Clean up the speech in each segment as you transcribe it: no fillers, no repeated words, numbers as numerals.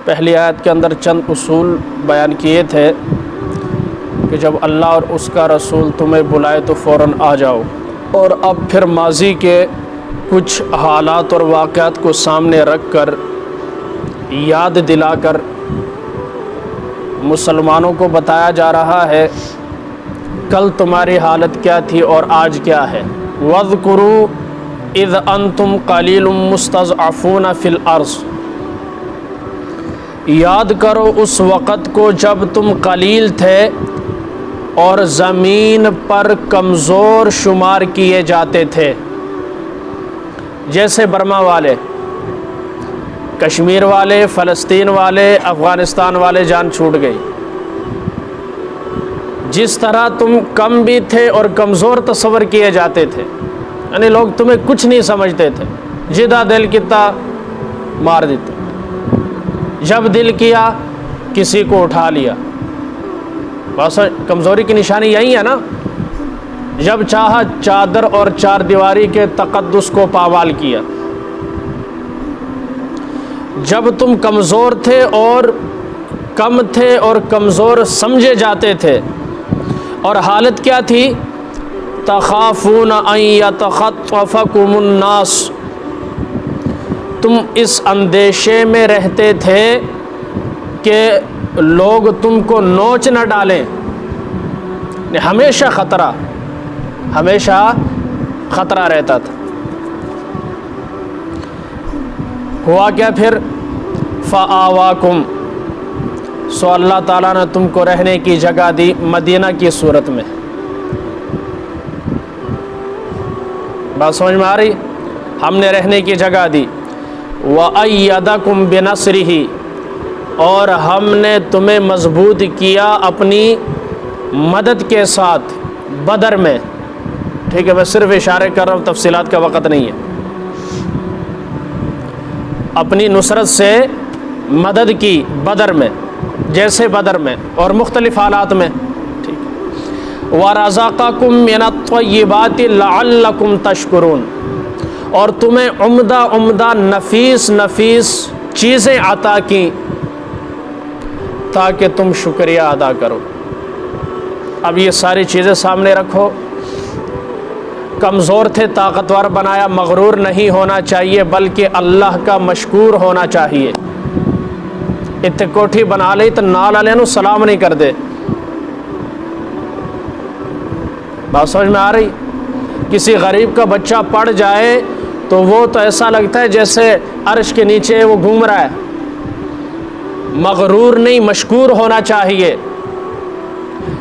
پہلی آیت کے اندر چند اصول بیان کیے تھے کہ جب اللہ اور اس کا رسول تمہیں بلائے تو فوراً آ جاؤ، اور اب پھر ماضی کے کچھ حالات اور واقعات کو سامنے رکھ کر یاد دلا کر مسلمانوں کو بتایا جا رہا ہے کل تمہاری حالت کیا تھی اور آج کیا ہے۔ وَاذْكُرُوا اِذْ أَنْتُمْ قَلِيلٌ مُسْتَضْعَفُونَ فِي الْأَرْضِ، یاد کرو اس وقت کو جب تم قلیل تھے اور زمین پر کمزور شمار کیے جاتے تھے، جیسے برما والے، کشمیر والے، فلسطین والے، افغانستان والے جان چھوٹ گئی۔ جس طرح تم کم بھی تھے اور کمزور تصور کیے جاتے تھے، یعنی لوگ تمہیں کچھ نہیں سمجھتے تھے، جدا دل کتا مار دیتے، جب دل کیا کسی کو اٹھا لیا۔ بس کمزوری کی نشانی یہی ہے نا، جب چاہا چادر اور چار دیواری کے تقدس کو پامال کیا۔ جب تم کمزور تھے اور کم تھے اور کمزور سمجھے جاتے تھے، اور حالت کیا تھی؟ تخافون ان یتخطفکم الناس، تم اس اندیشے میں رہتے تھے کہ لوگ تم کو نوچ نہ ڈالیں، ہمیشہ خطرہ، ہمیشہ خطرہ رہتا تھا۔ ہوا کیا پھر؟ فآواکم، سو اللہ تعالیٰ نے تم کو رہنے کی جگہ دی مدینہ کی صورت میں۔ بات سمجھ میں آ رہی؟ ہم نے رہنے کی جگہ دی۔ وَأَيَّدَكُمْ بِنَصْرِهِ، اور ہم نے تمہیں مضبوط کیا اپنی مدد کے ساتھ بدر میں۔ ٹھیک ہے، میں صرف اشارے کر رہا ہوں، تفصیلات کا وقت نہیں ہے۔ اپنی نصرت سے مدد کی بدر میں، جیسے بدر میں اور مختلف حالات میں۔ ٹھیک ہے۔ وَرَزَقَكُم مِّنَ الطَّيِّبَاتِ لَعَلَّكُمْ تَشْكُرُونَ، اور تمہیں عمدہ عمدہ نفیس نفیس چیزیں عطا کی تاکہ تم شکریہ ادا کرو۔ اب یہ ساری چیزیں سامنے رکھو۔ کمزور تھے، طاقتور بنایا، مغرور نہیں ہونا چاہیے بلکہ اللہ کا مشکور ہونا چاہیے۔ اتنے کوٹھی بنا لی تو نال والے نو سلام نہیں کر دے۔ بات سمجھ میں آ رہی؟ کسی غریب کا بچہ پڑ جائے تو وہ تو ایسا لگتا ہے جیسے عرش کے نیچے وہ گھوم رہا ہے۔ مغرور نہیں، مشکور ہونا چاہیے۔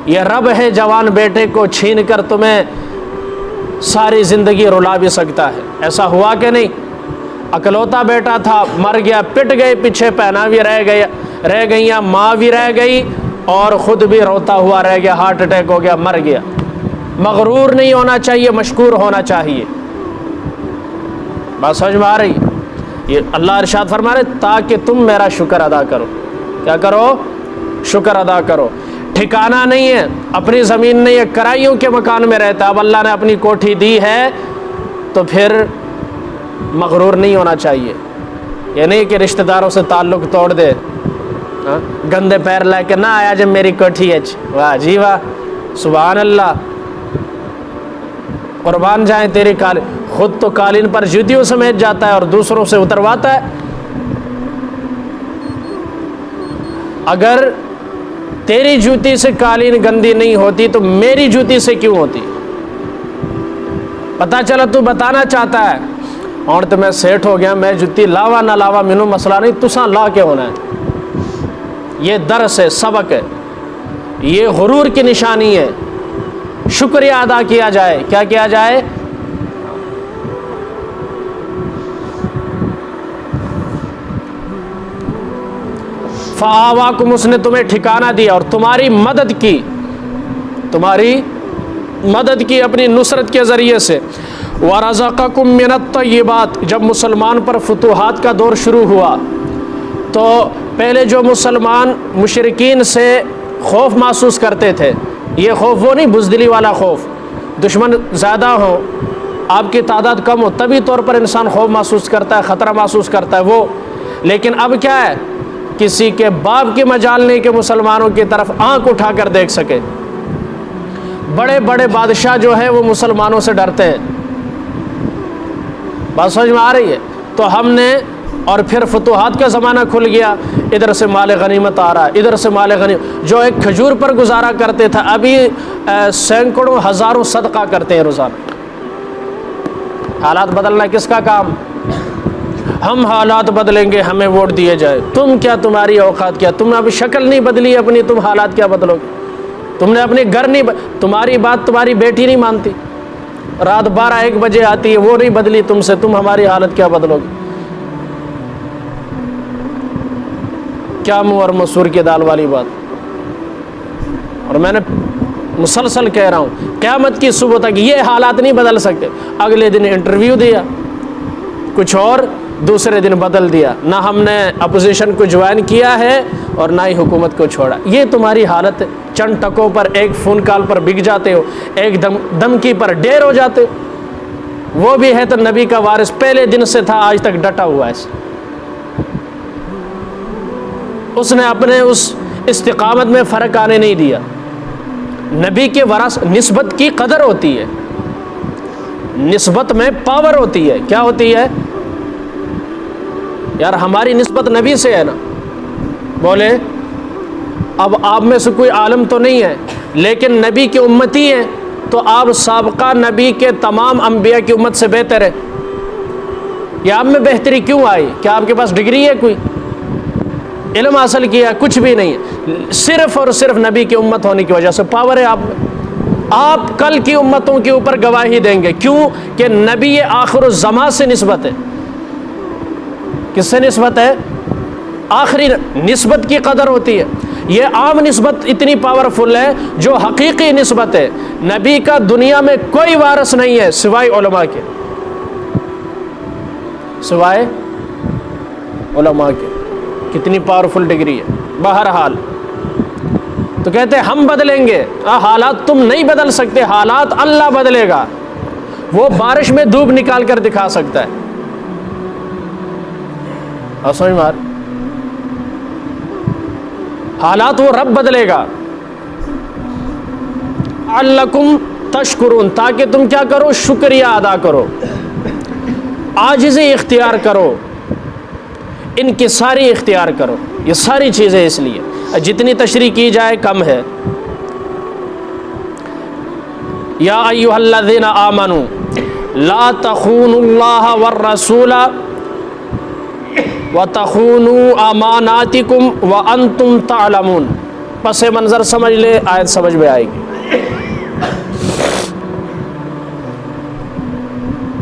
یہ رب ہے جوان بیٹے کو چھین کر تمہیں ساری زندگی رلا بھی سکتا ہے۔ ایسا ہوا کہ نہیں؟ اکلوتا بیٹا تھا، مر گیا، پٹ گئے، پیچھے پہنا بھی رہ گئیاں، ماں بھی رہ گئی اور خود بھی روتا ہوا رہ گیا، ہارٹ اٹیک ہو گیا، مر گیا۔ مغرور نہیں ہونا چاہیے، مشکور ہونا چاہیے۔ بات سمجھ میں آ رہی؟ یہ اللہ ارشاد فرما رہے تاکہ تم میرا شکر ادا کرو۔ کیا کرو؟ شکر ادا کرو۔ ٹھکانہ نہیں ہے، اپنی زمین نہیں ہے، کرائیوں کے مکان میں رہتا ہے۔ اب اللہ نے اپنی کوٹھی دی ہے تو پھر مغرور نہیں ہونا چاہیے۔ یہ نہیں کہ رشتہ داروں سے تعلق توڑ دے، گندے پیر لے کے نہ آیا جب میری کوٹھی ہے۔ واہ جی واہ، سبحان اللہ، قربان جائیں تیری قالین۔ خود تو قالین پر جوتیوں سمیت جاتا ہے اور دوسروں سے اترواتا ہے۔ اگر تیری جوتی سے قالین گندی نہیں ہوتی تو میری جوتی سے کیوں ہوتی؟ پتہ چلا تو بتانا چاہتا ہے اور تو میں سیٹ ہو گیا، میں جوتی لاوا نہ لاوا مینوں مسئلہ نہیں، تساں لا کے ہونا ہے۔ یہ درس ہے، سبق ہے، یہ غرور کی نشانی ہے۔ شکریہ ادا کیا جائے۔ کیا کیا جائے؟ فآواکم، اس نے تمہیں ٹھکانہ دیا اور تمہاری مدد کی، تمہاری مدد کی اپنی نصرت کے ذریعے سے۔ وَرَزَقَكُم مِّنَ الطَّيِّبَاتِ، جب مسلمان پر فتوحات کا دور شروع ہوا تو پہلے جو مسلمان مشرکین سے خوف محسوس کرتے تھے، یہ خوف وہ نہیں بزدلی والا خوف، دشمن زیادہ ہوں، آپ کی تعداد کم ہو طبی طور پر انسان خوف محسوس کرتا ہے، خطرہ محسوس کرتا ہے وہ، لیکن اب کیا ہے؟ کسی کے باپ کی مجال نہیں کہ مسلمانوں کی طرف آنکھ اٹھا کر دیکھ سکے۔ بڑے بڑے بادشاہ جو ہیں وہ مسلمانوں سے ڈرتے ہیں۔ بات سمجھ میں آ رہی ہے؟ تو ہم نے، اور پھر فتوحات کا زمانہ کھل گیا، ادھر سے مال غنیمت آ رہا ہے، ادھر سے مال غنیمت۔ جو ایک کھجور پر گزارا کرتے تھا ابھی سینکڑوں ہزاروں صدقہ کرتے ہیں روزانہ۔ حالات بدلنا کس کا کام؟ ہم حالات بدلیں گے، ہمیں ووٹ دیے جائے۔ تم کیا، تمہاری اوقات کیا؟ تم نے ابھی شکل نہیں بدلی اپنی، تم حالات کیا بدلو گے؟ تم نے اپنے گھر نہیں تمہاری بات تمہاری بیٹی نہیں مانتی، رات 12-1 بجے آتی ہے، وہ نہیں بدلی تم سے، تم ہماری حالت کیا بدلو گے؟ کیا منہ اور مسور کی دال والی بات۔ اور میں نے مسلسل کہہ رہا ہوں قیامت کی صبح تک یہ حالات نہیں بدل سکتے۔ اگلے دن انٹرویو دیا کچھ اور، دوسرے دن بدل دیا۔ نہ ہم نے اپوزیشن کو جوائن کیا ہے اور نہ ہی حکومت کو چھوڑا۔ یہ تمہاری حالت ہے۔ چند ٹکوں پر، ایک فون کال پر بک جاتے ہو، ایک دھمکی پر ڈیر ہو جاتے ہو۔ وہ بھی ہے تو نبی کا وارث، پہلے دن سے تھا آج تک ڈٹا ہوا ہے۔ اس نے اپنے اس استقامت میں فرق آنے نہیں دیا۔ نبی کے وراثت، نسبت کی قدر ہوتی ہے، نسبت میں پاور ہوتی ہے۔ کیا ہوتی ہے یار؟ ہماری نسبت نبی سے ہے نا۔ بولے اب آپ میں سے کوئی عالم تو نہیں ہے لیکن نبی کی امتی ہیں، تو آپ سابقہ نبی کے تمام انبیاء کی امت سے بہتر ہے۔ یہ آپ میں بہتری کیوں آئی؟ کیا آپ کے پاس ڈگری ہے، کوئی علم حاصل کیا؟ کچھ بھی نہیں ہے، صرف اور صرف نبی کی امت ہونے کی وجہ سے پاور ہے آپ میں۔ آپ کل کی امتوں کے اوپر گواہی دیں گے، کیوں کہ نبی آخر الزمان سے نسبت ہے۔ کس سے نسبت ہے؟ آخری نسبت کی قدر ہوتی ہے۔ یہ عام نسبت اتنی پاورفل ہے، جو حقیقی نسبت ہے۔ نبی کا دنیا میں کوئی وارث نہیں ہے سوائے علماء کے، سوائے علماء کے۔ کتنی پاورفل ڈگری ہے۔ بہرحال تو کہتے ہیں ہم بدلیں گے۔ حالات تم نہیں بدل سکتے، حالات اللہ بدلے گا۔ وہ بارش میں دھوپ نکال کر دکھا سکتا ہے۔ اور سمجھ مار، حالات وہ رب بدلے گا۔ لعلکم تشکرون، تاکہ تم کیا کرو؟ شکریہ ادا کرو، عاجزی اختیار کرو، انکساری اختیار کرو۔ یہ ساری چیزیں اس لیے جتنی تشریح کی جائے کم ہے۔ یا ایھا الذین آمنوا لا تخونوا اللہ والرسول وتخونوا اماناتکم وانتم تعلمون۔ پس منظر سمجھ لے، آیت سمجھ میں آئے گی،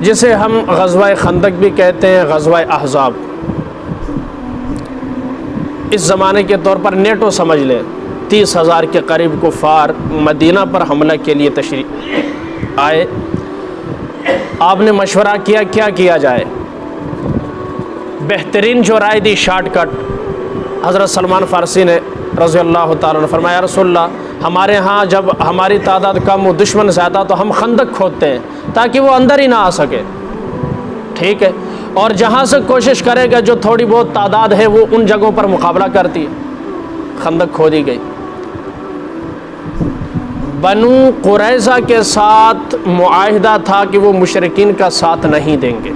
جسے ہم غزوہ خندق بھی کہتے ہیں، غزوہ احزاب۔ اس زمانے کے طور پر نیٹو سمجھ لیں۔ 30,000 کے قریب کفار مدینہ پر حملہ کے لیے تشریف آئے۔ آپ نے مشورہ کیا کیا کیا جائے۔ بہترین جو رائے دی، شارٹ کٹ، حضرت سلمان فارسی نے رضی اللہ تعالیٰ عنہ فرمایا، رسول اللہ ہمارے ہاں جب ہماری تعداد کم ہو، دشمن زیادہ، تو ہم خندق کھودتے ہیں تاکہ وہ اندر ہی نہ آ سکے، ٹھیک ہے؟ اور جہاں سے کوشش کرے گا جو تھوڑی بہت تعداد ہے وہ ان جگہوں پر مقابلہ کرتی ہے۔ خندق کھودی گئی۔ بنو قریظہ کے ساتھ معاہدہ تھا کہ وہ مشرکین کا ساتھ نہیں دیں گے۔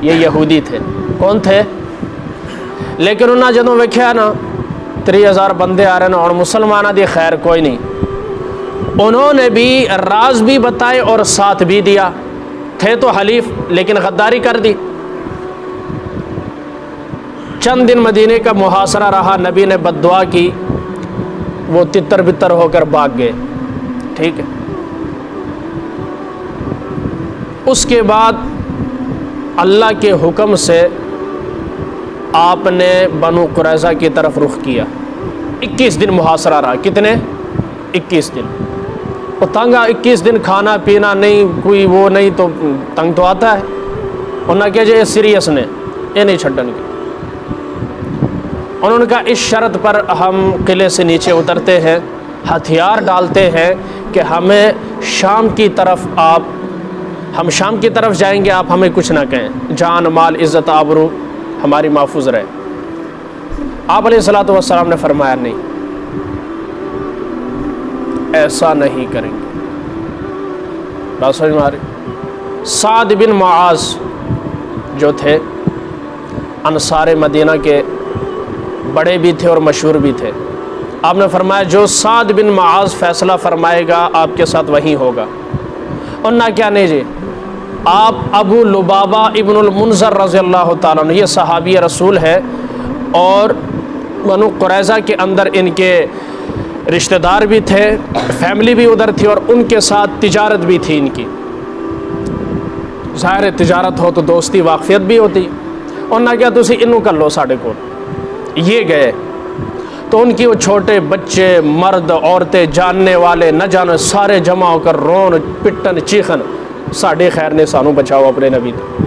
یہ یہودی تھے۔ کون تھے؟ لیکن انہاں جدوں ویکھیا نا 30,000 بندے آ رہے نا اور مسلمانہ دی خیر کوئی نہیں، انہوں نے بھی راز بھی بتائے اور ساتھ بھی دیا۔ تھے تو حلیف لیکن غداری کر دی۔ چند دن مدینے کا محاصرہ رہا، نبی نے بد دعا کی، وہ تتر بتر ہو کر بھاگ گئے، ٹھیک ہے؟ اس کے بعد اللہ کے حکم سے آپ نے بنو قریظہ کی طرف رخ کیا۔ 21 دن محاصرہ رہا۔ کتنے؟ 21 دن۔ وہ تنگ 21 دن کھانا پینا نہیں، کوئی وہ نہیں، تو تنگ تو آتا ہے۔ انہوں نے کہا جی سیریس نے یہ نہیں چھڈن گے۔ انہوں نے کہا اس شرط پر ہم قلعے سے نیچے اترتے ہیں، ہتھیار ڈالتے ہیں کہ ہمیں شام کی طرف ہم شام کی طرف جائیں گے، آپ ہمیں کچھ نہ کہیں، جان مال عزت آبرو ہماری محفوظ رہے۔ آپ علیہ الصلوۃ والسلام نے فرمایا نہیں، ایسا نہیں کریں گے۔ بات سمجھ میں آ رہی؟ سعد بن معاذ جو تھے انصار مدینہ کے بڑے بھی تھے اور مشہور بھی تھے، آپ نے فرمایا جو سعد بن معاذ فیصلہ فرمائے گا آپ کے ساتھ وہی ہوگا۔ اور نہ کیا نہیں جی، آپ ابو لبابہ ابن المنذر رضی اللہ تعالیٰ عنہ، یہ صحابی رسول ہے اور بنو قریظہ کے اندر ان کے رشتہ دار بھی تھے، فیملی بھی ادھر تھی، اور ان کے ساتھ تجارت بھی تھی ان کی۔ ظاہر تجارت ہو تو دوستی واقفیت بھی ہوتی، اور نہ کیا تسی انہوں کر لو ساڑھے کو۔ یہ گئے تو ان کی وہ چھوٹے بچے، مرد، عورتیں، جاننے والے نہ جانے سارے جمع ہو کر رون پٹن چیخن، ساڑھے خیر نے سانو بچاؤ اپنے نبی تو۔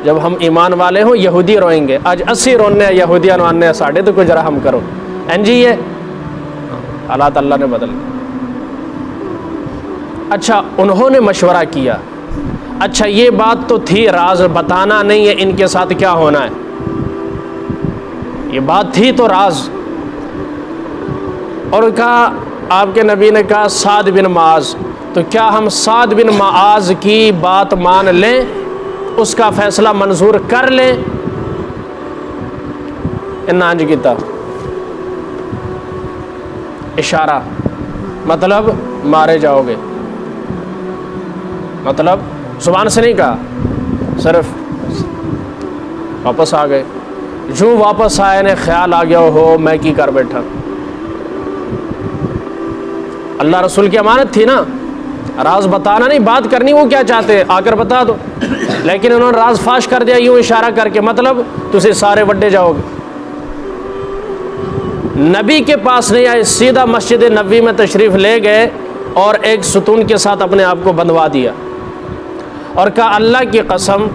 جب ہم ایمان والے ہوں یہودی روئیں گے، آج اسی رونے یہودیاں آنے ساڑھے تو کچھ رحم کرو این جی، یہ حالات اللہ نے بدل۔ اچھا انہوں نے مشورہ کیا، اچھا یہ بات تو تھی راز، بتانا نہیں ہے ان کے ساتھ کیا ہونا ہے، یہ بات تھی تو راز۔ اور کہا آپ کے نبی نے کہا سعد بن معاذ، تو کیا ہم سعد بن معاذ کی بات مان لیں، اس کا فیصلہ منظور کر لیں؟ انہاں جی کیتا اشارہ، مطلب مارے جاؤ گے، مطلب زبان سے نہیں کہا، صرف واپس آ گئے۔ جو واپس آئے نے خیال آ گیا ہو میں کی کر بیٹھا، اللہ رسول کی امانت تھی نا، راز بتانا نہیں، بات کرنی وہ کیا چاہتے آ کر بتا دو، لیکن انہوں نے راز فاش کر دیا یوں اشارہ کر کے، مطلب تسی سارے وڈے جاؤ گے۔ نبی کے پاس نہیں آئے، سیدھا مسجد نبوی میں تشریف لے گئے اور ایک ستون کے ساتھ اپنے آپ کو بندھوا دیا اور کہا اللہ کی قسم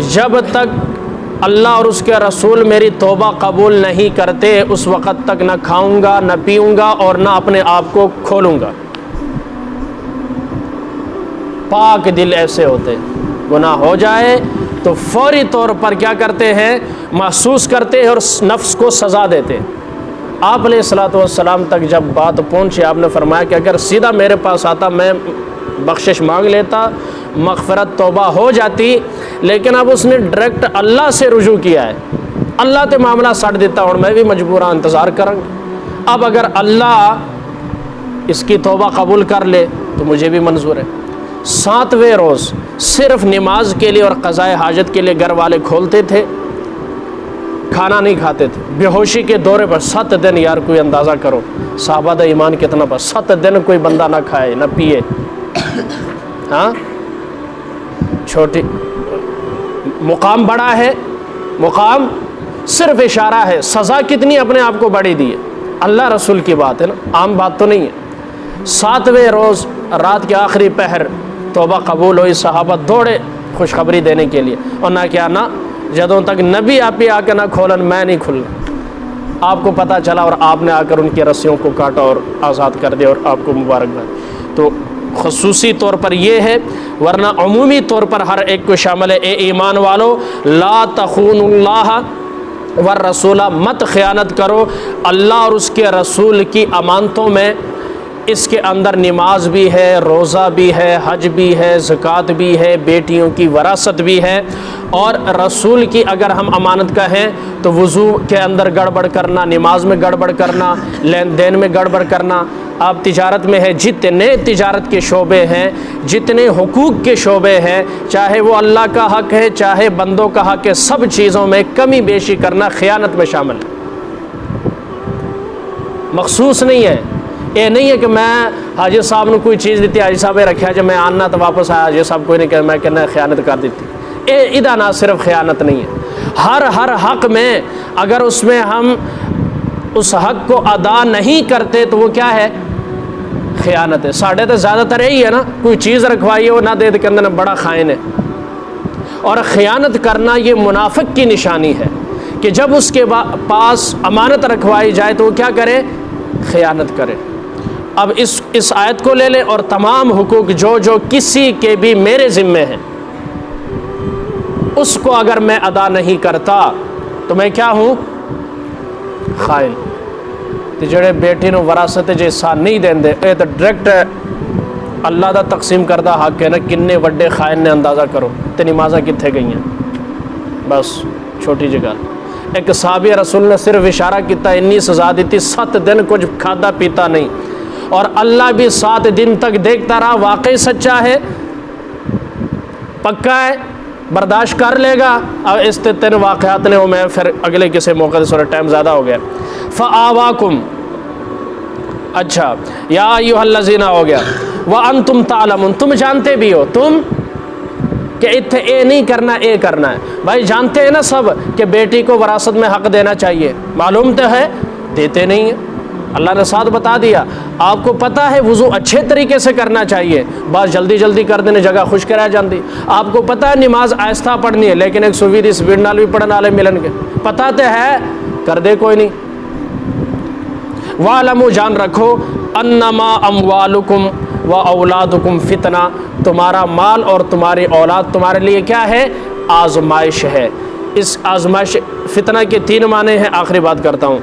جب تک اللہ اور اس کے رسول میری توبہ قبول نہیں کرتے اس وقت تک نہ کھاؤں گا نہ پیوں گا اور نہ اپنے آپ کو کھولوں گا۔ پاک دل ایسے ہوتے، گناہ ہو جائے تو فوری طور پر کیا کرتے ہیں، محسوس کرتے ہیں اور نفس کو سزا دیتے۔ آپ علیہ الصلوۃ والسلام تک جب بات پہنچی، آپ نے فرمایا کہ اگر سیدھا میرے پاس آتا میں بخشش مانگ لیتا، مغفرت توبہ ہو جاتی، لیکن اب اس نے ڈائریکٹ اللہ سے رجوع کیا ہے، اللہ تے معاملہ سٹ دیتا اور میں بھی مجبور ہوں انتظار کروں۔ اب اگر اللہ اس کی توبہ قبول کر لے تو مجھے بھی منظور ہے۔ 7ویں روز صرف نماز کے لیے اور قضاء حاجت کے لیے گھر والے کھولتے تھے، کھانا نہیں کھاتے تھے، بے ہوشی کے دورے پر 7 دن، یار کوئی اندازہ کرو صحابہ دا ایمان کتنا پر، 7 دن کوئی بندہ نہ کھائے نہ پیے۔ ہاں چھوٹی مقام بڑا ہے، مقام صرف اشارہ ہے، سزا کتنی اپنے آپ کو بڑی دی ہے، اللہ رسول کی بات ہے نا، عام بات تو نہیں ہے۔ 7ویں روز رات کے آخری پہر توبہ قبول ہوئی، صحابہ دوڑے خوشخبری دینے کے لیے، اور نہ کیا نہ جدوں تک نبی آپ ہی آ کے نہ کھولن میں نہیں کھلنا۔ آپ کو پتہ چلا اور آپ نے آ کر ان کی رسیوں کو کاٹا اور آزاد کر دیا اور آپ کو مبارکباد۔ تو خصوصی طور پر یہ ہے، ورنہ عمومی طور پر ہر ایک کو شامل ہے۔ اے ایمان والو لا تخونوا اللہ والرسول، مت خیانت کرو اللہ اور اس کے رسول کی امانتوں میں۔ اس کے اندر نماز بھی ہے، روزہ بھی ہے، حج بھی ہے، زکوٰۃ بھی ہے، بیٹیوں کی وراثت بھی ہے، اور رسول کی اگر ہم امانت کا ہیں تو وضو کے اندر گڑبڑ کرنا، نماز میں گڑبڑ کرنا، لین دین میں گڑبڑ کرنا۔ آپ تجارت میں ہے، جتنے تجارت کے شعبے ہیں، جتنے حقوق کے شعبے ہیں، چاہے وہ اللہ کا حق ہے چاہے بندوں کا حق ہے، سب چیزوں میں کمی بیشی کرنا خیانت میں شامل ہے، مخصوص نہیں ہے۔ یہ نہیں ہے کہ میں حاجی صاحب نے کوئی چیز دیتی، حاجی صاحب نے رکھا جب میں آنا تو واپس آیا، حاجی صاحب کوئی نہیں کہ میں کہنا خیانت کر دیتی۔ ادا نہ صرف خیانت نہیں ہے، ہر حق میں اگر اس میں ہم اس حق کو ادا نہیں کرتے تو وہ کیا ہے، خیانت ہے۔ ساڑھے تو زیادہ تر یہی ہے نا، کوئی چیز رکھوائی ہے وہ نہ دے کے اندر بڑا خائن ہے، اور خیانت کرنا یہ منافق کی نشانی ہے کہ جب اس کے پاس امانت رکھوائی جائے تو وہ کیا کرے، خیانت کرے۔ اب اس آیت کو لے لیں اور تمام حقوق جو کسی کے بھی میرے ذمے ہیں، اس کو اگر میں ادا نہیں کرتا تو میں کیا ہوں، خائن تے جڑے بیٹی نو وراثت وچ حصہ نہیں دیندے، اے تے ڈائریکٹ اللہ دا تقسیم کردہ حق ہے نا، کنے وڈے خائن نے اندازہ کرو تے نمازاں کتھے گئیاں، بس چھوٹی جگہ۔ ایک صحابی رسول نے صرف اشارہ کیتا، انی سزا دیتی، 7 دن کچھ کھادا پیتا نہیں، اور اللہ بھی 7 دن تک دیکھتا رہا، واقعی سچا ہے، پکا ہے، برداشت کر لے گا۔ اب اس 3 واقعات نے وہ میں پھر اگلے کسی موقع سے تھوڑا ٹائم زیادہ ہو گیا۔ فآواکم، اچھا یا ایھا الذین ہو گیا، وانتم تعلمون، تم جانتے بھی ہو، تم کہ اتنے اے نہیں کرنا، اے کرنا ہے، بھائی جانتے ہیں نا سب کہ بیٹی کو وراثت میں حق دینا چاہیے، معلوم تو ہے، دیتے نہیں ہیں، اللہ نے ساتھ بتا دیا۔ آپ کو پتہ ہے وضو اچھے طریقے سے کرنا چاہیے، بس جلدی جلدی کر دینے جگہ خشک رہ جاندی۔ آپ کو پتہ ہے نماز آہستہ پڑھنی ہے، لیکن ایک سویدھی سپیڈ نال بھی پڑھن والے ملن گے، پتہ تو ہے، کر دے کوئی نہیں۔ وَاعْلَمُوا، جان رکھو، انما اموالکم و اولادکم فتنہ، تمہارا مال اور تمہاری اولاد تمہارے لیے کیا ہے؟ آزمائش ہے۔ اس آزمائش، فتنہ کے 3 معنی ہیں، آخری بات کرتا ہوں۔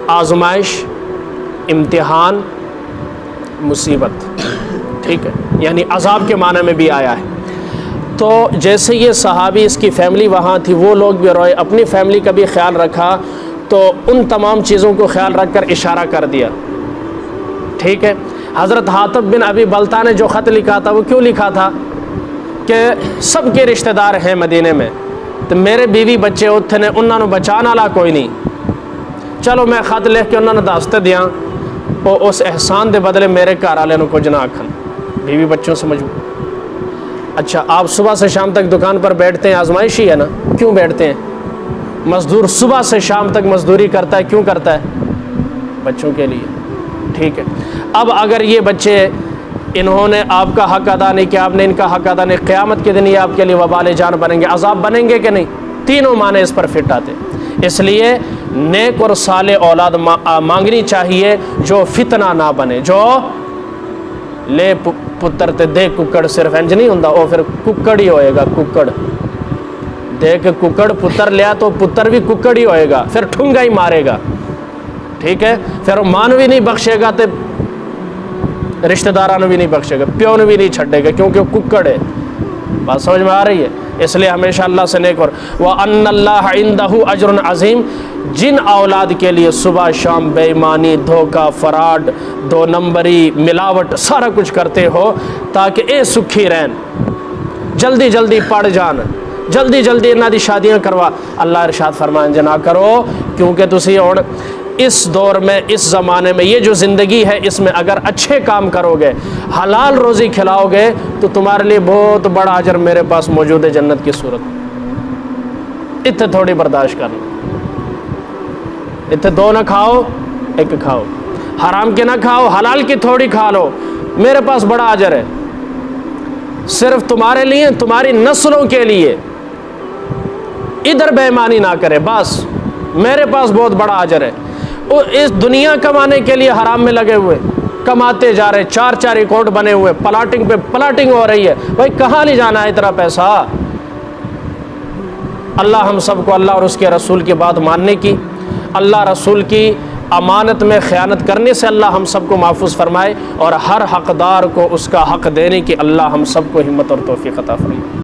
آزمائش، امتحان، مصیبت، ٹھیک ہے، یعنی عذاب کے معنی میں بھی آیا ہے۔ تو جیسے یہ صحابی، اس کی فیملی وہاں تھی، وہ لوگ بھی روئے، اپنی فیملی کا بھی خیال رکھا، تو ان تمام چیزوں کو خیال رکھ کر اشارہ کر دیا، ٹھیک ہے۔ حضرت حاتب بن ابی بلتہ نے جو خط لکھا تھا، وہ کیوں لکھا تھا؟ کہ سب کے رشتہ دار ہیں مدینے میں، تو میرے بیوی بچے اتنے نے، انہوں نے بچانا والا کوئی نہیں، چلو میں خط لکھ کے انہوں نے دستے دیا، اور اس احسان دے بدلے میرے گھر والے نو کچھ نہ آکھن، بیوی بچوں سے مجبور۔ اچھا، آپ صبح سے شام تک دکان پر بیٹھتے ہیں، آزمائش ہی ہے نا، کیوں بیٹھتے ہیں؟ مزدور صبح سے شام تک مزدوری کرتا ہے، کیوں کرتا ہے؟ بچوں کے لیے، ٹھیک ہے۔ اب اگر یہ بچے، انہوں نے آپ کا حق ادا نہیں کیا، آپ نے ان کا حق ادا نہیں، قیامت کے دن یہ آپ کے لیے وبال جان بنیں گے، عذاب بنیں گے کہ نہیں؟ تینوں معنی اس پر فٹ آتے، اس لیے نیک اور صالح اولاد مانگنی چاہیے جو فتنہ نہ بنے، جو لے پتر تے دے ککڑ، صرف انج نہیں ہوندا، وہ پھر ککڑ ہی ہوئے گا، ککڑ دے کے ککڑ پتر لیا تو پتر بھی ککڑ ہی ہوئے گا، پھر ٹھنگا ہی مارے گا، ٹھیک ہے، پھر مان بھی نہیں بخشے گا، تے رشتہ دارانوں بھی نہیں بخشے گا، پیو نے بھی نہیں چھڑے گا، کیونکہ وہ ککڑ ہے۔ بات سمجھ میں آ رہی ہے؟ اس لیے ہمیشہ اللہ سے نیک اور وَأَنَّ اللَّهَ عِنْدَهُ أَجْرٌ عَظِيمٌ، جن اولاد کے لیے صبح شام بے ایمانی، دھوکہ، فراڈ، 2 نمبری، ملاوٹ، سارا کچھ کرتے ہو تاکہ اے سکھی رہن، جلدی جلدی پڑھ جان، جلدی جلدی انہاں دی شادیاں کروا، اللہ ارشاد فرمائیں جے نہ کرو، کیونکہ تسی اور اس دور میں، اس زمانے میں، یہ جو زندگی ہے، اس میں اگر اچھے کام کرو گے، حلال روزی کھلاؤ گے، تو تمہارے لیے بہت بڑا اجر میرے پاس موجود ہے جنت کی صورت۔ اتنے تھوڑی برداشت کرنا، اتنے 2 نہ کھاؤ، 1 کھاؤ، حرام کے نہ کھاؤ، حلال کی تھوڑی کھا لو، میرے پاس بڑا اجر ہے، صرف تمہارے لیے، تمہاری نسلوں کے لیے، ادھر بے ایمانی نہ کرے، بس میرے پاس بہت بڑا اجر ہے۔ اس دنیا کمانے کے لیے حرام میں لگے ہوئے، کماتے جا رہے، 4 ریکارڈ بنے ہوئے، پلاٹنگ پہ پلاٹنگ ہو رہی ہے، بھائی کہاں لے جانا ہے اتنا پیسہ؟ اللہ ہم سب کو اللہ اور اس کے رسول کی بات ماننے کی، اللہ رسول کی امانت میں خیانت کرنے سے اللہ ہم سب کو محفوظ فرمائے، اور ہر حقدار کو اس کا حق دینے کی اللہ ہم سب کو ہمت اور توفیق عطا فرمائے۔